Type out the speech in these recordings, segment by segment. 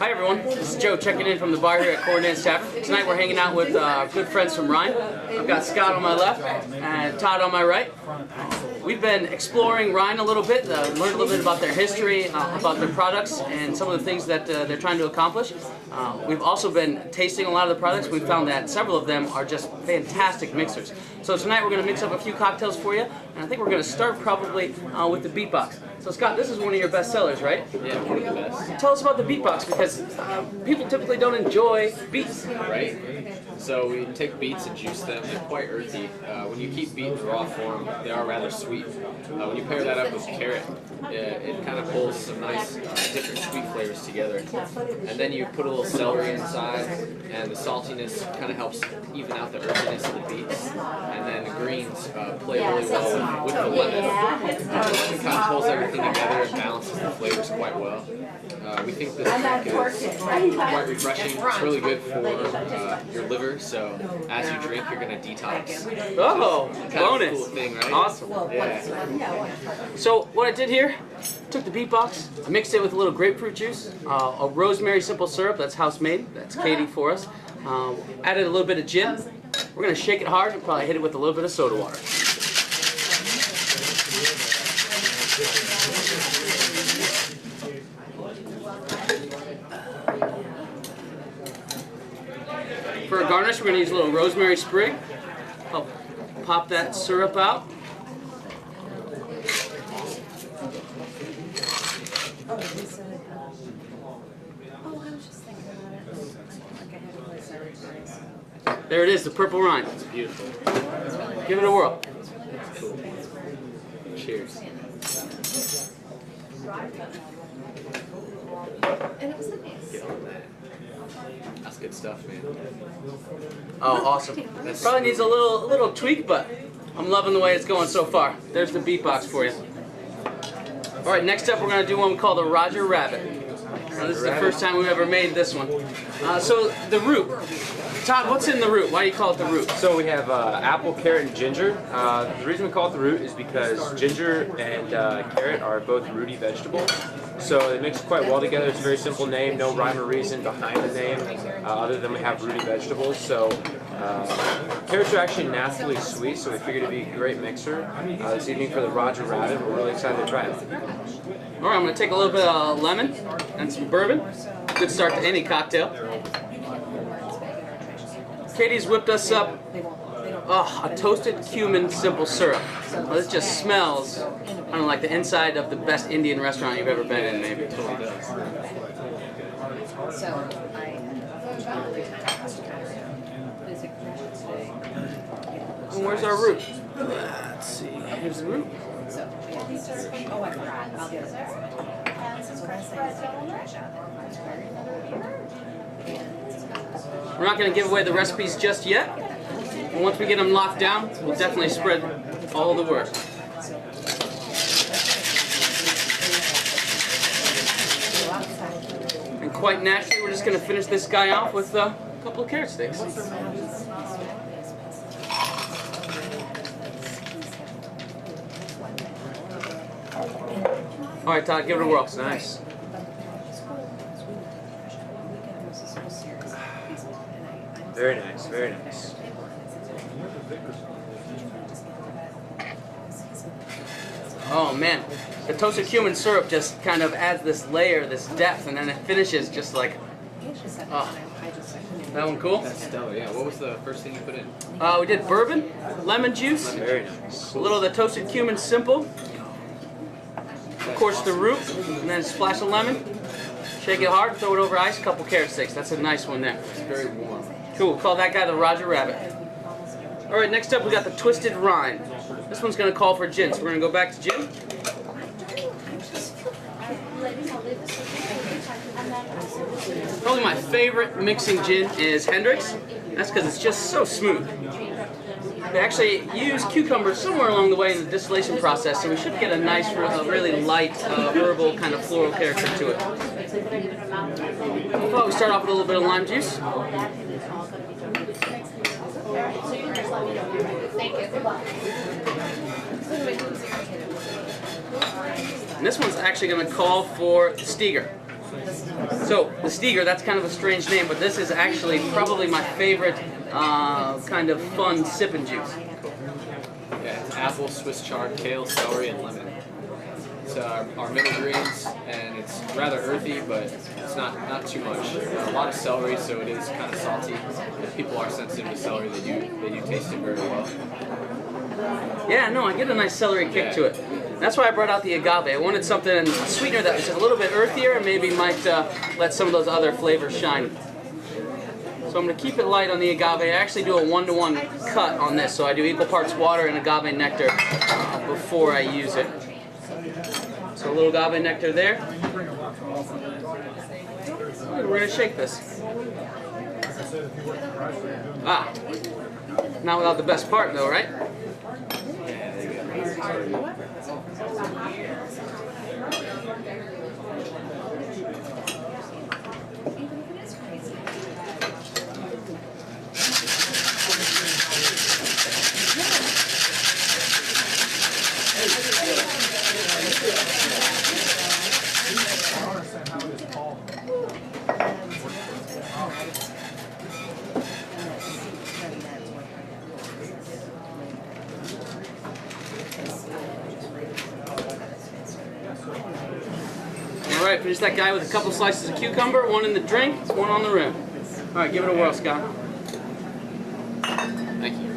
Hi everyone, this is Joe checking in from the bar here at Corndance Tavern. Tonight we're hanging out with good friends from Rein. I've got Scott on my left and Todd on my right. We've been exploring Rein a little bit, learned a little bit about their history, about their products, and some of the things that they're trying to accomplish. We've also been tasting a lot of the products. We've found that several of them are just fantastic mixers. So tonight we're going to mix up a few cocktails for you, and I think we're going to start probably with the beatbox. So Scott, this is one of your best sellers, right? Yeah, one of the best. Tell us about the beatbox, because people typically don't enjoy beets. Right? So we take beets and juice them. They're quite earthy. When you keep beet in raw form, they are rather sweet. When you pair that up with carrot, it kind of pulls some nice different sweet flavors together. And then you put a little celery inside, and the saltiness kind of helps even out the earthiness of the beets. And then the greens play really well with the lemon. It kind of pulls everything together and balances the flavors quite well. We think this drink is quite refreshing. It's really good for your liver, so as you drink, you're going to detox. Oh, bonus. Cool thing, right? Awesome. Yeah. So what I did here, took the beatbox, I mixed it with a little grapefruit juice, a rosemary simple syrup, that's house made, that's Katie for us. Added a little bit of gin. We're going to shake it hard and probably hit it with a little bit of soda water. For a garnish, we're going to use a little rosemary sprig. Help pop that syrup out. There it is, the purple Rein. It's beautiful. Give it a whirl. Cool. Cheers. Get on that. That's good stuff, man. Oh, awesome. Probably needs a little tweak, but I'm loving the way it's going so far. There's the beatbox for you. All right, next up we're going to do one we call the Roger Rabbit. Now, this is the first time we've ever made this one. So the root. Todd, what's in the root? Why do you call it the root? So we have apple, carrot, and ginger. The reason we call it the root is because ginger and carrot are both rooty vegetables. So they mix quite well together. It's a very simple name, no rhyme or reason behind the name, other than we have rooty vegetables. So carrots are actually naturally sweet, so we figured it'd be a great mixer. This evening for the Roger Rabbit, we're really excited to try it. All right, I'm going to take a little bit of lemon and some bourbon. Good start to any cocktail. Katie's whipped us up a toasted cumin simple syrup. Well, this just smells, I don't know, like the inside of the best Indian restaurant you've ever been in, maybe. It totally does. And where's our root? Let's see. Here's the root. Oh, I forgot. I'll get it. We're not going to give away the recipes just yet. But once we get them locked down, we'll definitely spread all the word. And quite naturally, we're just going to finish this guy off with a couple of carrot sticks. All right, Todd, give it a whirl. Nice. Very nice, very nice. Oh man, the toasted cumin syrup just kind of adds this layer, this depth, and then it finishes just like, oh. That one cool? That's stellar, yeah. What was the first thing you put in? We did bourbon, lemon juice, Very nice. a little of the toasted cumin simple, of course the root, and then a splash of lemon. Shake it hard, throw it over ice, a couple carrot sticks. That's a nice one there. It's very warm. Cool, call that guy the Roger Rabbit. All right, next up we got the Twisted Rein. This one's gonna call for gin, so we're gonna go back to gin. Probably my favorite mixing gin is Hendrick's. That's because it's just so smooth. They actually use cucumbers somewhere along the way in the distillation process, so we should get a nice, really light, herbal kind of floral character to it. I thought we start off with a little bit of lime juice. And this one's actually going to call for Steger. So the Steger, that's kind of a strange name, but this is actually probably my favorite kind of fun sipping juice. Yeah, it's apple, Swiss chard, kale, celery, and lemon. It's our middle greens, and it's rather earthy, but it's not too much. A lot of celery, so it is kind of salty. If people are sensitive to celery, they do taste it very well. Yeah, no, I get a nice celery kick to it. That's why I brought out the agave. I wanted something, a sweetener that was a little bit earthier and maybe might let some of those other flavors shine. So I'm going to keep it light on the agave. I actually do a 1-to-1 cut on this, so I do equal parts water and agave nectar before I use it. So a little agave nectar there. We're going to shake this. Ah, not without the best part though, right? All right, finish that guy with a couple slices of cucumber, one in the drink, one on the rim. All right, give it a whirl, Scott. Thank you.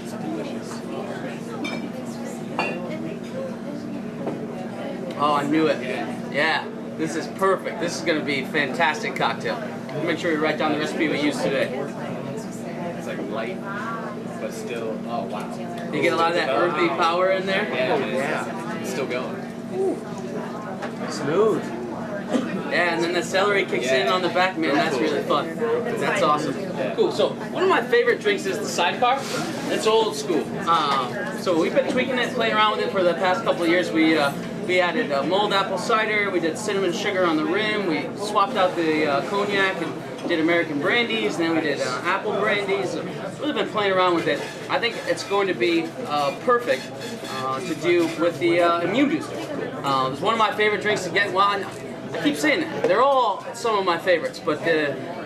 It's delicious. Oh, I knew it. Yeah, this is perfect. This is going to be a fantastic cocktail. Make sure you write down the recipe we used today. It's like light, but still, oh wow. You get a lot of that earthy power in there? Yeah, it's still going. Smooth. Yeah, and then the celery kicks in on the back, man, that's really fun. That's awesome. Cool, so one of my favorite drinks is the sidecar. It's old school. So we've been tweaking it, playing around with it for the past couple of years. We added mulled apple cider, we did cinnamon sugar on the rim, we swapped out the cognac and did American brandies, and then we did apple brandies. Really been playing around with it. I think it's going to be perfect to do with the immune booster. It's one of my favorite drinks to get. Well, I keep saying that. They're all some of my favorites, but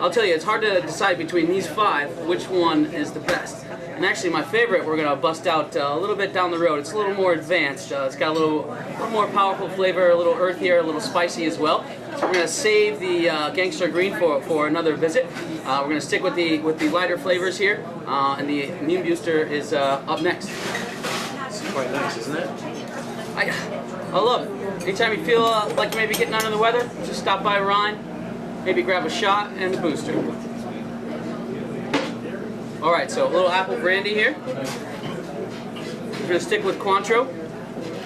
I'll tell you, it's hard to decide between these 5 which one is the best. And actually, my favorite we're going to bust out a little bit down the road. It's a little more advanced. It's got a little more powerful flavor, a little earthier, a little spicy as well. So we're going to save the Gangster Green for another visit. We're going to stick with the lighter flavors here, and the immune booster is up next. It's quite nice, isn't it? I love it. Anytime you feel like you may be getting under the weather, just stop by Rein, maybe grab a shot and the booster. All right, so a little apple brandy here. We're going to stick with Cointreau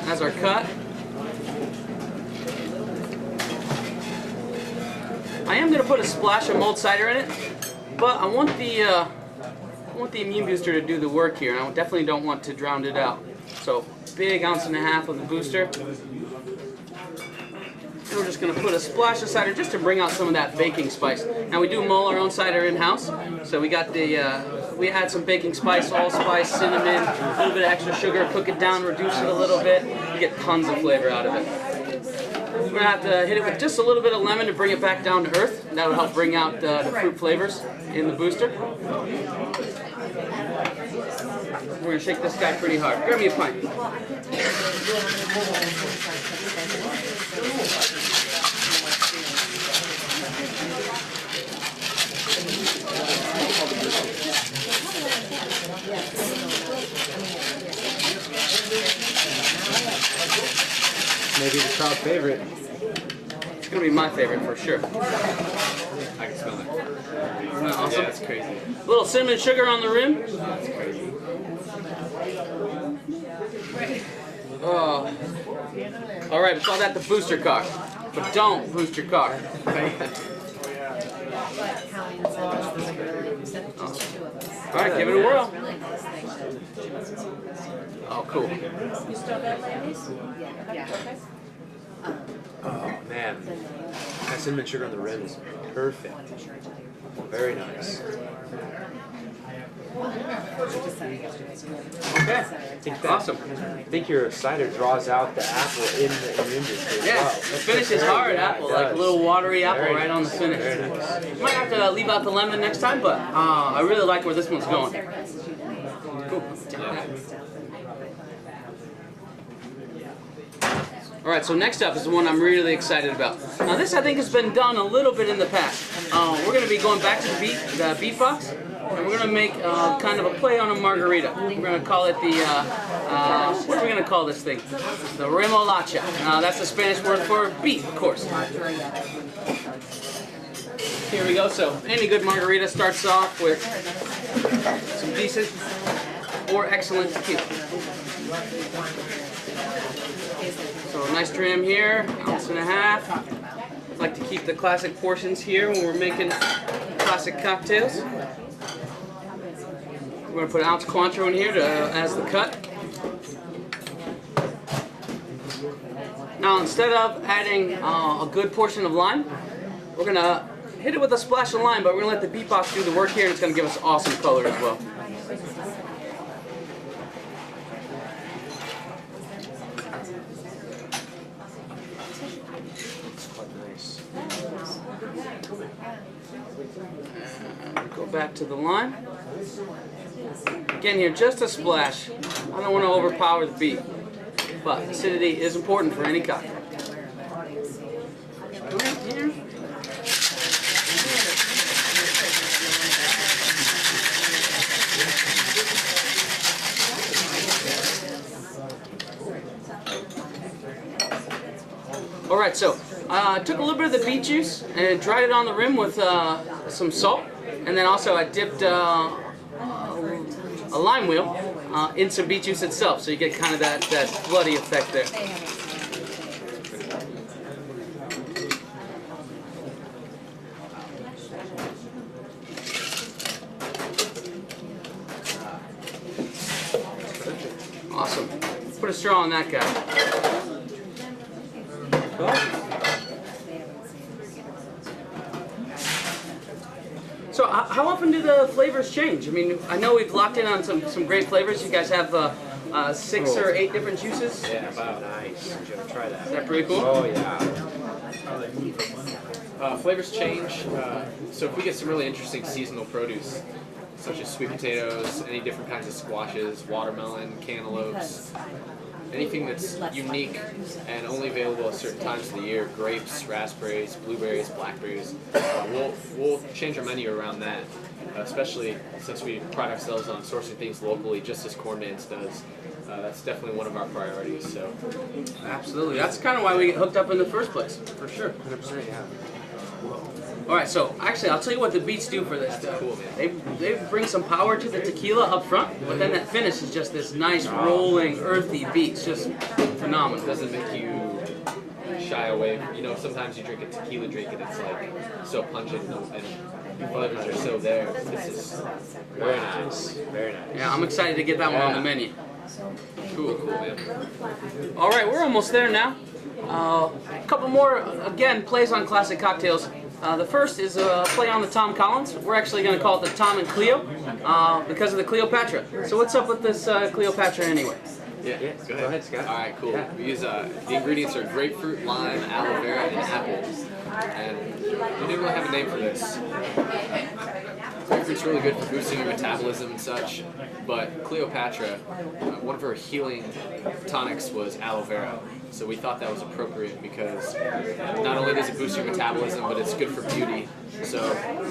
as our cut. I am going to put a splash of mulled cider in it, but I want the immune booster to do the work here, and I definitely don't want to drown it out. So, big 1.5 ounces of the booster. And we're just going to put a splash of cider just to bring out some of that baking spice. Now we do mull our own cider in-house, so we got we add some baking spice, allspice, cinnamon, a little bit of extra sugar, cook it down, reduce it a little bit. You get tons of flavor out of it. We're going to have to hit it with just a little bit of lemon to bring it back down to earth. And that will help bring out the fruit flavors in the booster. We're going to shake this guy pretty hard. Grab me a pint. Maybe the crowd favorite. It's going to be my favorite for sure. I can smell it. Isn't that awesome? Yeah, it's crazy. A little cinnamon sugar on the rim. That's crazy. Oh. All right, we call that the booster car. But don't boost your car. But counting the just 2 of us. All right, give it a whirl. Really nice thing. Oh, cool. You still got ladies? Yeah. Oh man, that cinnamon sugar on the rim is perfect. Very nice. Okay. Awesome. I think your cider draws out the apple in the ginger as Yeah, well. the finish is hard apple, like a little watery apple Very right on the nice. finish. Very nice. Might have to leave out the lemon next time, but I really like where this one's going. Cool. Alright, so next up is the one I'm really excited about. Now this I think has been done a little bit in the past. We're going to be going back to the beat box, and we're going to make kind of a play on a margarita. We're going to call it the, what are we going to call this thing? The remolacha. That's the Spanish word for beet, of course. Here we go. So any good margarita starts off with some decent or excellent tequila. So a nice dram here, 1.5 ounces. Like to keep the classic portions here when we're making classic cocktails. We're going to put 1 ounce Cointreau in here as the cut. Now instead of adding a good portion of lime, we're going to hit it with a splash of lime, but we're going to let the beet box do the work here, and it's going to give us awesome color as well. Go back to the lime. Again here, just a splash. I don't want to overpower the beet, but acidity is important for any cocktail. Right here. Alright, so I took a little bit of the beet juice and dried it on the rim with some salt, and then also I dipped a lime wheel in some beet juice itself, so you get kind of that bloody effect there. Awesome. Put a straw on that guy. So how often do the flavors change? I mean, I know we've locked in on some great flavors. You guys have 6 or 8 different juices. Yeah, about nice. Try that. Is that pretty cool? Oh yeah. Flavors change. So if we get some really interesting seasonal produce, such as sweet potatoes, any different kinds of squashes, watermelon, cantaloupes, anything that's unique and only available at certain times of the year, grapes, raspberries, blueberries, blackberries, we'll change our menu around that, especially since we pride ourselves on sourcing things locally, just as Corndance does. That's definitely one of our priorities. So, absolutely. That's kind of why we get hooked up in the first place, for sure. 100%, yeah. Alright, so actually I'll tell you what the beets do for this. that's cool, man. They bring some power to the tequila up front, but then that finish is just this nice rolling, earthy beet. It's just phenomenal. It doesn't make you shy away. You know, sometimes you drink a tequila drink and it's like so pungent and the flavors are so there. This is Very nice. Very nice. Yeah, I'm excited to get that one on the menu. cool, man. Alright, we're almost there now. A couple more, again, plays on classic cocktails. The first is a play on the Tom Collins. We're actually going to call it the Tom and Cleo because of the Cleopatra. So what's up with this Cleopatra anyway? Yeah, Go ahead, Scott. All right, cool. Yeah. We use the ingredients are grapefruit, lime, aloe vera, and apple. And we didn't really have a name for this. Grapefruit's really good for boosting your metabolism and such, but Cleopatra, one of her healing tonics was aloe vera. So we thought that was appropriate because not only does it boost your metabolism, but it's good for beauty. So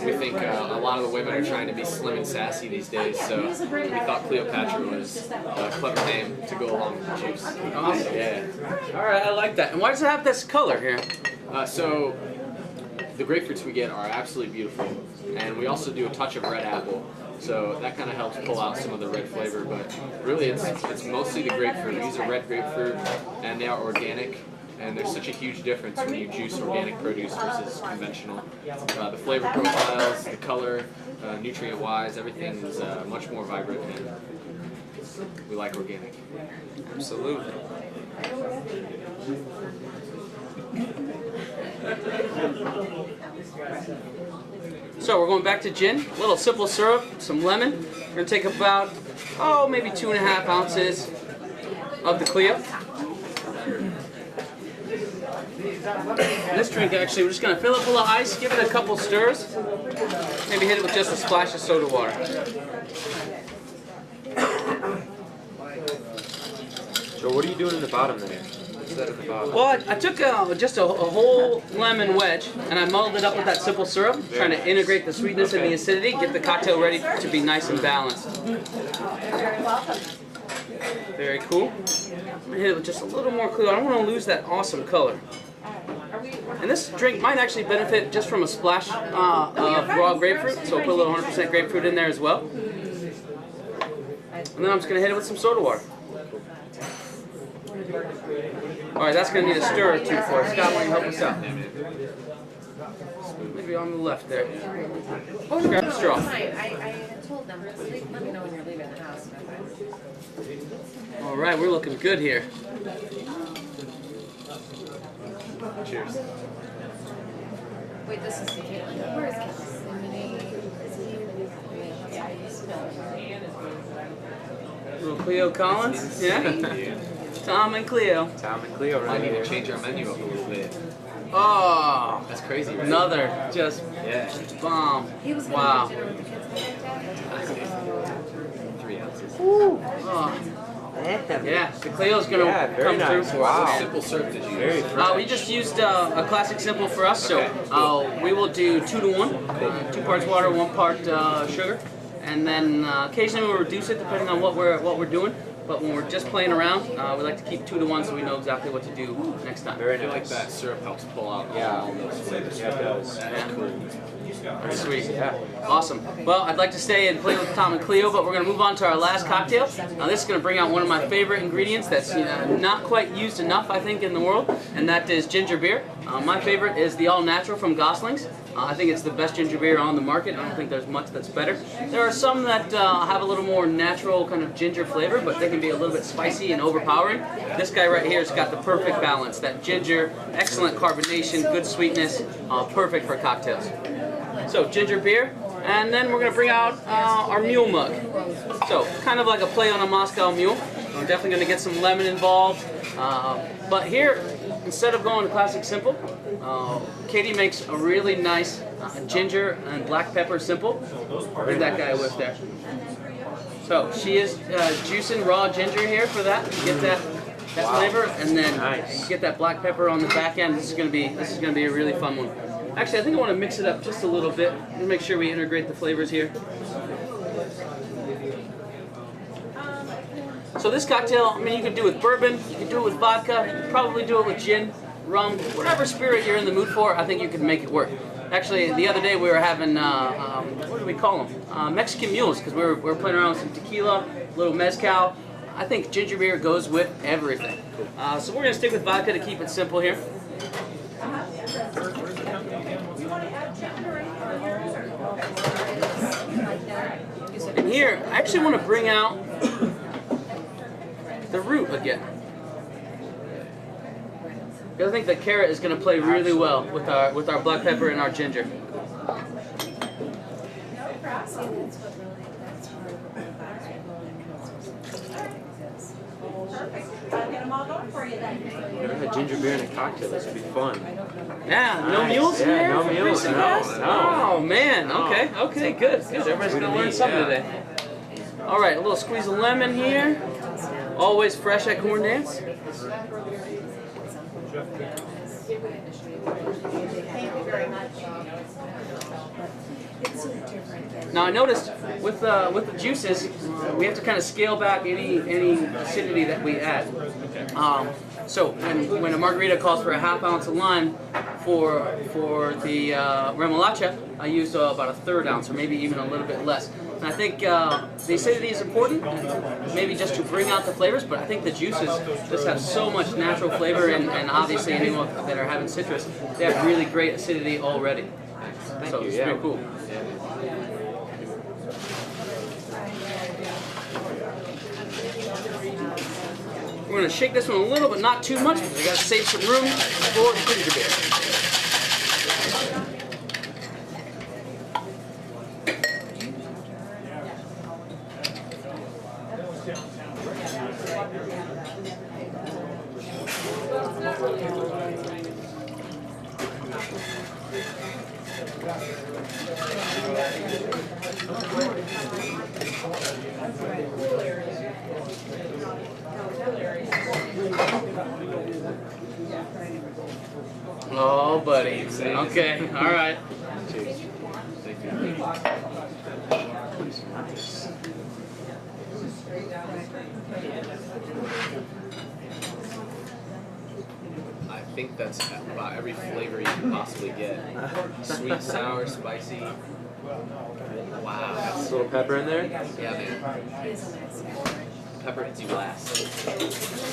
we think a lot of the women are trying to be slim and sassy these days. So we thought Cleopatra was a clever name to go along with the juice. Awesome. Yeah. Alright, I like that. And why does it have this color here? So the grapefruits we get are absolutely beautiful, and we also do a touch of red apple. So that kind of helps pull out some of the red flavor, but really it's mostly the grapefruit. We use a red grapefruit, and they are organic, and there's such a huge difference when you juice organic produce versus conventional. The flavor profiles, the color, nutrient-wise, everything is much more vibrant, and we like organic. Absolutely. So we're going back to gin, a little simple syrup, some lemon. We're going to take about, maybe 2.5 ounces of the Clio. And this drink, actually, we're just going to fill it full of ice, give it a couple stirs, maybe hit it with just a splash of soda water. So what are you doing in the bottom there? What's that in the bottom? Well, I took just a whole lemon wedge and I muddled it up with that simple syrup, trying to integrate the sweetness and the acidity, get the cocktail ready to be nice and balanced. Very cool. I'm gonna hit it with just a little more Clio. I don't want to lose that awesome color. And this drink might actually benefit just from a splash of raw grapefruit, so we'll put a little 100% grapefruit in there as well. And then I'm just gonna hit it with some soda water. Alright, that's going to need a stir or two for us. Scott, why don't you help us out? Maybe on the left there. Grab a straw. I told them, let me know when you're leaving the house. Alright, we're looking good here. Cheers. Wait, this is Caitlin. Where is Caitlin? Little Cleo Collins? Yeah? Tom and Cleo. Tom and Cleo I right need here. to change our menu up a little bit. Oh, That's crazy, right? another just Yeah. bomb. He was Wow. dinner with the kids like 3 ounces. Oh. Yeah, the Cleo's going to Yeah, very come nice. through. Wow. What simple syrup did you Very use? fresh. We just used a classic simple for us, so we will do 2 to 1, 2 parts water, 1 part sugar, and then occasionally we'll reduce it depending on what we're doing. But when we're just playing around, we like to keep 2 to 1 so we know exactly what to do next time. Very I feel like nice. that syrup helps pull out Yeah. all those flavors. Yeah, it does. Very sweet. Yeah. Awesome. Well, I'd like to stay and play with Tom and Cleo, but we're going to move on to our last cocktail. Now, this is going to bring out one of my favorite ingredients that's not quite used enough, I think, in the world, and that is ginger beer. My favorite is the All Natural from Gosling's. I think it's the best ginger beer on the market. I don't think there's much that's better. There are some that have a little more natural kind of ginger flavor, but they can be a little bit spicy and overpowering. This guy right here has got the perfect balance. That ginger, excellent carbonation, good sweetness, perfect for cocktails. So ginger beer, and then we're going to bring out our mule mug. So kind of like a play on a Moscow mule. We're definitely going to get some lemon involved. But here, instead of going classic simple, Katie makes a really nice ginger and black pepper simple. Give that guy a whiff there. So she is juicing raw ginger here for that. Get that flavor, and then get that black pepper on the back end. This is gonna be a really fun one. Actually, I think I want to mix it up just a little bit and make sure we integrate the flavors here. So this cocktail, I mean, you could do it with bourbon, you could do it with vodka, you could probably do it with gin, rum, whatever spirit you're in the mood for. I think you could make it work. Actually, the other day we were having what do we call them? Mexican mules, because we were playing around with some tequila, a little mezcal. I think ginger beer goes with everything. So we're gonna stick with vodka to keep it simple here. And here, I actually want to bring out the root again. Because I think the carrot is going to play really well with our black pepper and our ginger. A ginger beer and a cocktail. This would be fun. Yeah, no Nice. mules in Yeah, here? no for mules, Greasy no, Fest? no. Oh man, okay, good. Everybody's gonna learn something today. All right, a little squeeze of lemon here. Always fresh at Corndance. Now I noticed with the juices, we have to kind of scale back any acidity that we add. So when a margarita calls for a ½ ounce of lime for the remolacha, I used about a 1/3 ounce, or maybe even a little bit less. And I think the acidity is important, maybe just to bring out the flavors, but I think the juices just have so much natural flavor, and obviously anyone that are having citrus, they have really great acidity already. So it's pretty cool. We're we're going to shake this one a little, but not too much, because we got to save some room for the ginger beer. Oh, buddy. Okay, all right. Cheers. Thank you. I think that's about every flavor you can possibly get. Sweet, sour, spicy. Wow. A little pepper in there. Yeah, man. Pepper hits you last.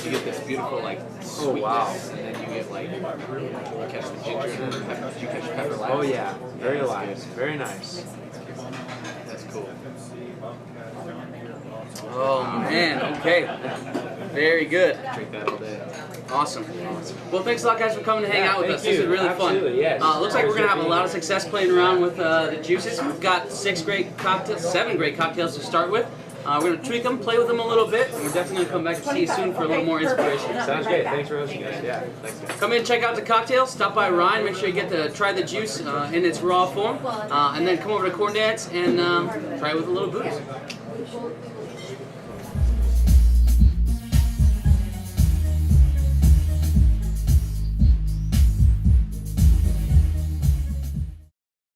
You get this beautiful like sweetness, Oh, wow. and then you get like you catch the ginger and then the pepper. Did you catch pepper last? Oh yeah, very That's light, good. very nice. That's cool. Oh, man. Okay. Very good. Drink that all day. Awesome. Well, thanks a lot, guys, for coming to hang out with thank us. This you. is really Absolutely, fun. yes. Looks like we're going to have a lot of success playing around with the juices. We've got 7 great cocktails to start with. We're going to tweak them, play with them a little bit, and we're definitely going to come back and see you soon for a little more inspiration. Sounds great. Thanks for hosting us. Yeah. Thanks, guys. Come in and check out the cocktails. Stop by Rein. Make sure you get to try the juice in its raw form. And then come over to Corndance and try it with a little booze.